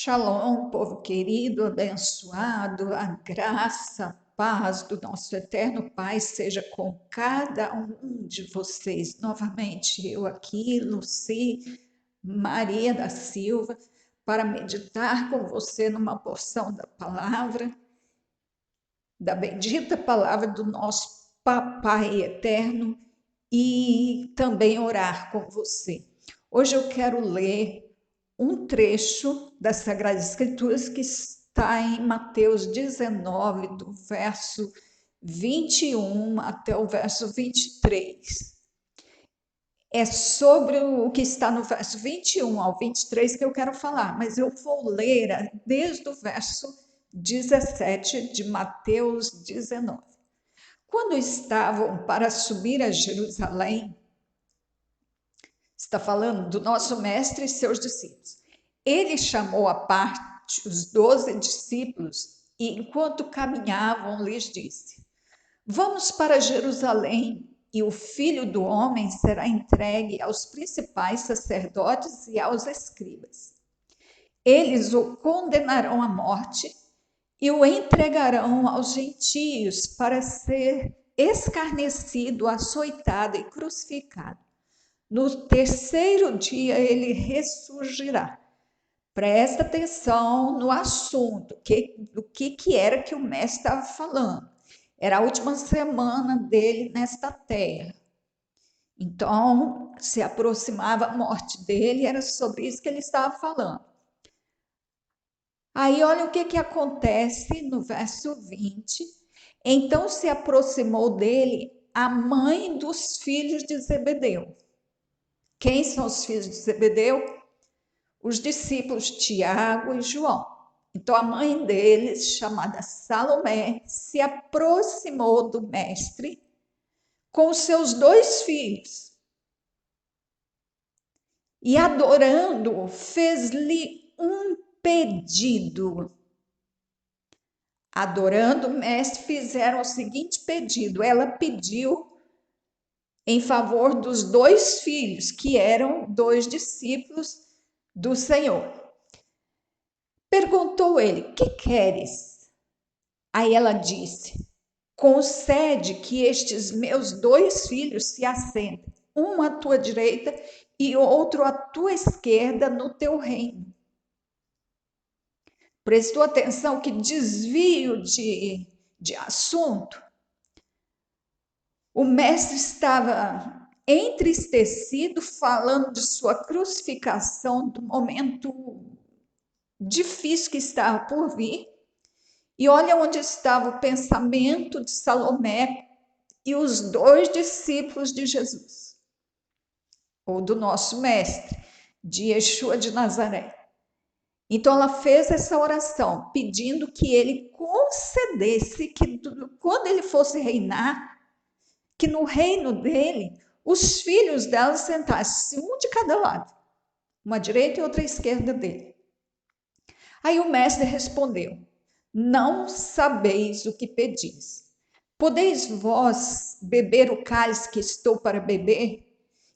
Shalom, povo querido, abençoado, a graça, a paz do nosso eterno Pai seja com cada um de vocês. Novamente, eu aqui, Luci Maria da Silva, para meditar com você numa porção da palavra, da bendita palavra do nosso Papai eterno e também orar com você. Hoje eu quero ler um trecho das Sagradas Escrituras que está em Mateus 19, do verso 21 até o verso 23. É sobre o que está no verso 21 ao 23 que eu quero falar, mas eu vou ler desde o verso 17 de Mateus 19. Quando estavam para subir a Jerusalém, está falando do nosso mestre e seus discípulos. Ele chamou à parte os 12 discípulos e, enquanto caminhavam, lhes disse: Vamos para Jerusalém, e o Filho do Homem será entregue aos principais sacerdotes e aos escribas. Eles o condenarão à morte e o entregarão aos gentios para ser escarnecido, açoitado e crucificado. No terceiro dia ele ressurgirá. Presta atenção no assunto, do que era que o mestre estava falando. Era a última semana dele nesta terra. Então, se aproximava a morte dele, era sobre isso que ele estava falando. Aí, olha o que acontece no verso 20. Então se aproximou dele a mãe dos filhos de Zebedeu. Quem são os filhos de Zebedeu? Os discípulos Tiago e João. Então a mãe deles, chamada Salomé, se aproximou do mestre com os seus 2 filhos e, adorando-o, fez-lhe um pedido. Adorando o mestre, fizeram o seguinte pedido. Ela pediu em favor dos 2 filhos, que eram 2 discípulos do Senhor. Perguntou ele: que queres? Aí ela disse: concede que estes meus 2 filhos se assentem, um à tua direita e outro à tua esquerda no teu reino. Prestou atenção que desvio de assunto? O mestre estava entristecido, falando de sua crucificação, do momento difícil que estava por vir. E olha onde estava o pensamento de Salomé e os 2 discípulos de Jesus, ou do nosso mestre, de Yeshua de Nazaré. Então ela fez essa oração, pedindo que ele concedesse que quando ele fosse reinar, que no reino dele, os filhos dela sentassem um de cada lado, uma à direita e outra à esquerda dele. Aí o mestre respondeu: não sabeis o que pedis. Podeis vós beber o cálice que estou para beber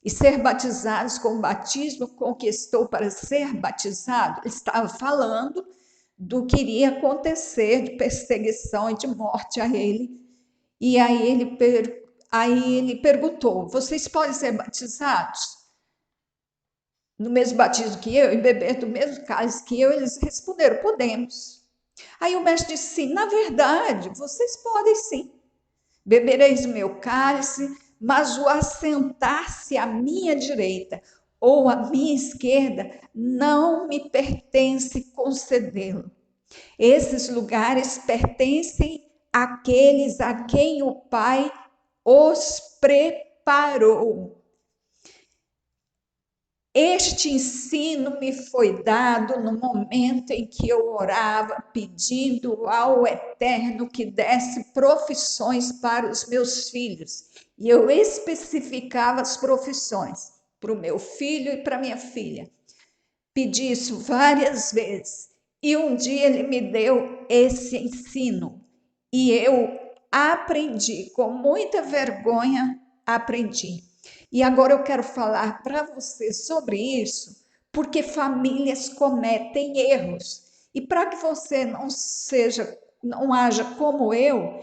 e ser batizados com o batismo com que estou para ser batizado? Ele estava falando do que iria acontecer de perseguição e de morte a ele. E aí ele perguntou: vocês podem ser batizados no mesmo batismo que eu e beber do mesmo cálice que eu? Eles responderam: podemos. Aí o mestre disse: sim, na verdade, vocês podem sim. Bebereis o meu cálice, mas o assentar-se à minha direita ou à minha esquerda não me pertence concedê-lo. Esses lugares pertencem àqueles a quem o Pai os preparou. Este ensino me foi dado no momento em que eu orava, pedindo ao Eterno que desse profissões para os meus filhos. E eu especificava as profissões para o meu filho e para minha filha. Pedi isso várias vezes. E um dia ele me deu esse ensino. E eu aprendi, com muita vergonha, aprendi. E agora eu quero falar para você sobre isso, porque famílias cometem erros. E para que você não haja como eu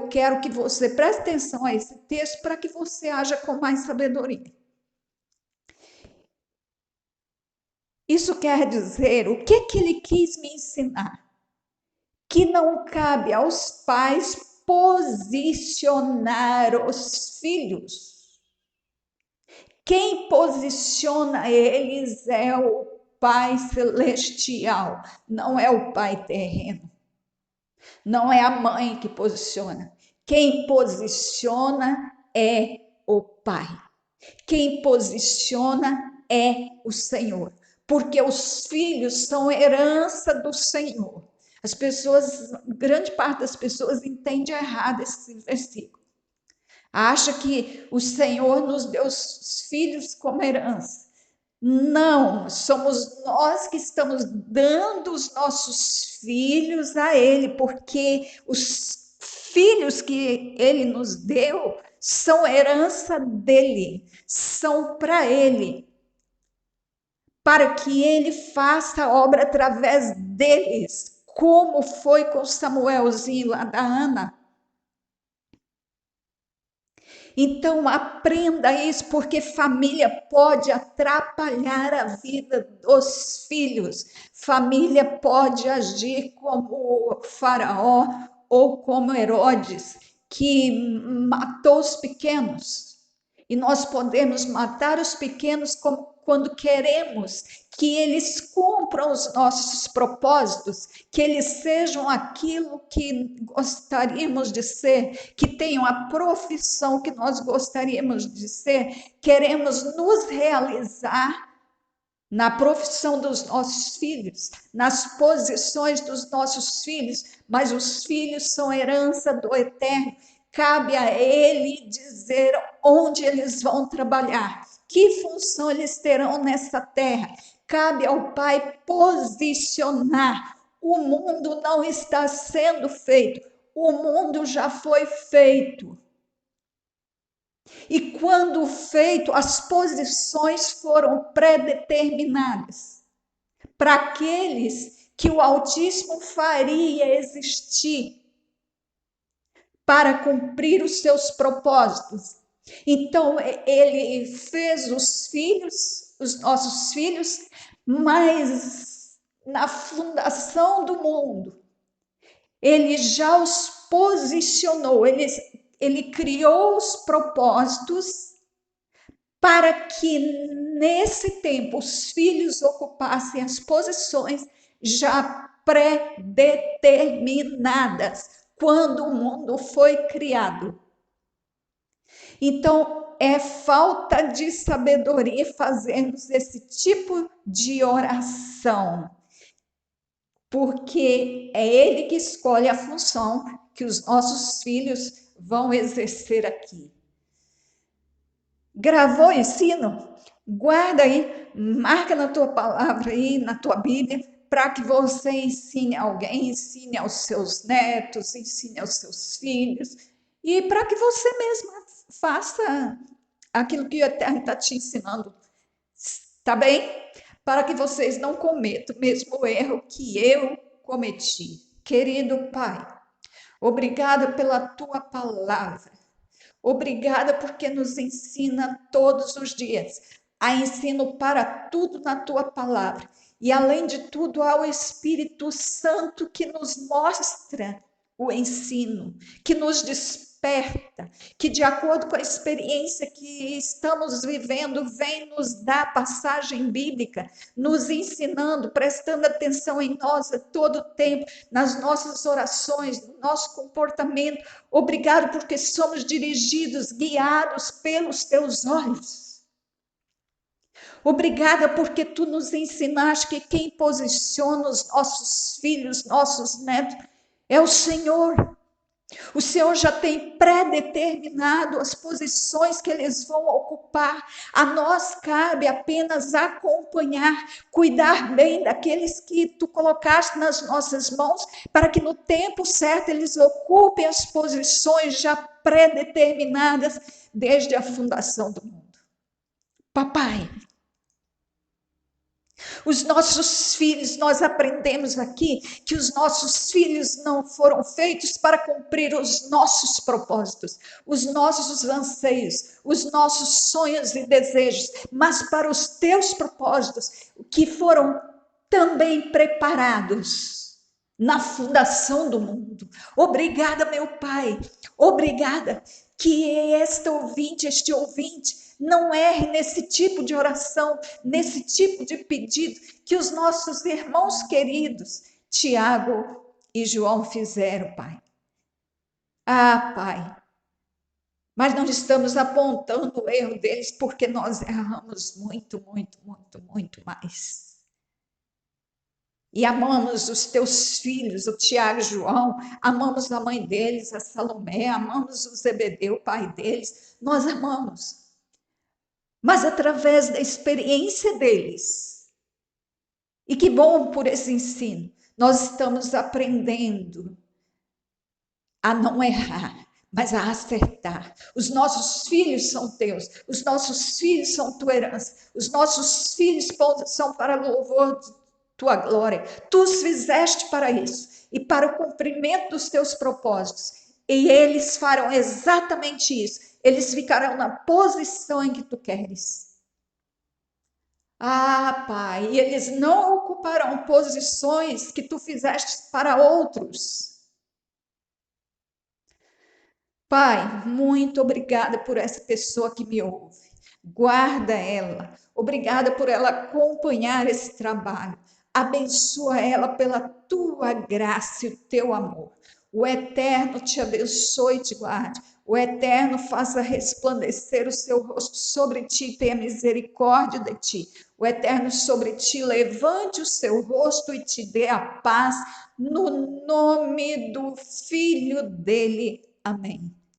quero que você preste atenção a esse texto para que você haja com mais sabedoria. Isso quer dizer, o que ele quis me ensinar? Que não cabe aos pais posicionar os filhos. Quem posiciona eles é o Pai Celestial, não é o Pai terreno. Não é a mãe que posiciona. Quem posiciona é o Pai. Quem posiciona é o Senhor. Porque os filhos são herança do Senhor. As pessoas, grande parte das pessoas entende errado esse versículo. Acha que o Senhor nos deu os filhos como herança. Não, somos nós que estamos dando os nossos filhos a Ele, porque os filhos que Ele nos deu são herança dele, são para Ele, para que Ele faça a obra através deles, como foi com Samuelzinho lá da Ana. Então, aprenda isso, porque família pode atrapalhar a vida dos filhos. Família pode agir como o Faraó ou como Herodes, que matou os pequenos. E nós podemos matar os pequenos quando queremos que eles cumpram os nossos propósitos, que eles sejam aquilo que gostaríamos de ser, que tenham a profissão que nós gostaríamos de ser, queremos nos realizar na profissão dos nossos filhos, nas posições dos nossos filhos, mas os filhos são herança do Eterno. Cabe a Ele dizer onde eles vão trabalhar, que função eles terão nessa terra. Cabe ao Pai posicionar. O mundo não está sendo feito, o mundo já foi feito. E quando feito, as posições foram pré-determinadas para aqueles que o Altíssimo faria existir para cumprir os seus propósitos. Então, ele fez os filhos, os nossos filhos, mas na fundação do mundo, ele já os posicionou, ele criou os propósitos para que nesse tempo os filhos ocupassem as posições já pré-determinadas quando o mundo foi criado. Então, é falta de sabedoria fazermos esse tipo de oração, porque é Ele que escolhe a função que os nossos filhos vão exercer aqui. Gravou o ensino? Guarda aí, marca na tua palavra aí, na tua Bíblia, para que você ensine alguém, ensine aos seus netos, ensine aos seus filhos, e para que você mesma faça aquilo que o Eterno está te ensinando, tá bem? Para que vocês não cometam o mesmo erro que eu cometi. Querido Pai, obrigada pela tua palavra. Obrigada porque nos ensina todos os dias. Há ensino para tudo na tua palavra. E além de tudo, há o Espírito Santo que nos mostra o ensino, que nos desperta, que de acordo com a experiência que estamos vivendo, vem nos dar passagem bíblica, nos ensinando, prestando atenção em nós a todo tempo, nas nossas orações, no nosso comportamento. Obrigado porque somos dirigidos, guiados pelos teus olhos. Obrigada porque tu nos ensinaste que quem posiciona os nossos filhos, nossos netos, é o Senhor. O Senhor já tem pré-determinado as posições que eles vão ocupar. A nós cabe apenas acompanhar, cuidar bem daqueles que tu colocaste nas nossas mãos, para que no tempo certo eles ocupem as posições já pré-determinadas desde a fundação do mundo. Papai, Os nossos filhos, nós aprendemos aqui que os nossos filhos não foram feitos para cumprir os nossos propósitos, os nossos anseios, os nossos sonhos e desejos, mas para os teus propósitos, que foram também preparados na fundação do mundo. Obrigada, meu Pai, obrigada que este ouvinte não erre nesse tipo de oração, nesse tipo de pedido que os nossos irmãos queridos, Tiago e João, fizeram, Pai. Ah, Pai, mas não estamos apontando o erro deles porque nós erramos muito, muito, muito, muito mais. E amamos os teus filhos, o Tiago e o João, amamos a mãe deles, a Salomé, amamos o Zebedeu, o pai deles, nós amamos. Mas através da experiência deles, e que bom por esse ensino, nós estamos aprendendo a não errar, mas a acertar. Os nossos filhos são teus, os nossos filhos são tua herança, os nossos filhos são para louvor de tua glória. Tu os fizeste para isso e para o cumprimento dos teus propósitos. E eles farão exatamente isso. Eles ficarão na posição em que tu queres. Ah, Pai, e eles não ocuparão posições que tu fizeste para outros. Pai, muito obrigada por essa pessoa que me ouve. Guarda ela. Obrigada por ela acompanhar esse trabalho. Abençoa ela pela tua graça e o teu amor. O Eterno te abençoe e te guarde. O Eterno faça resplandecer o seu rosto sobre ti e tenha misericórdia de ti. O Eterno sobre ti levante o seu rosto e te dê a paz, no nome do Filho dele. Amém.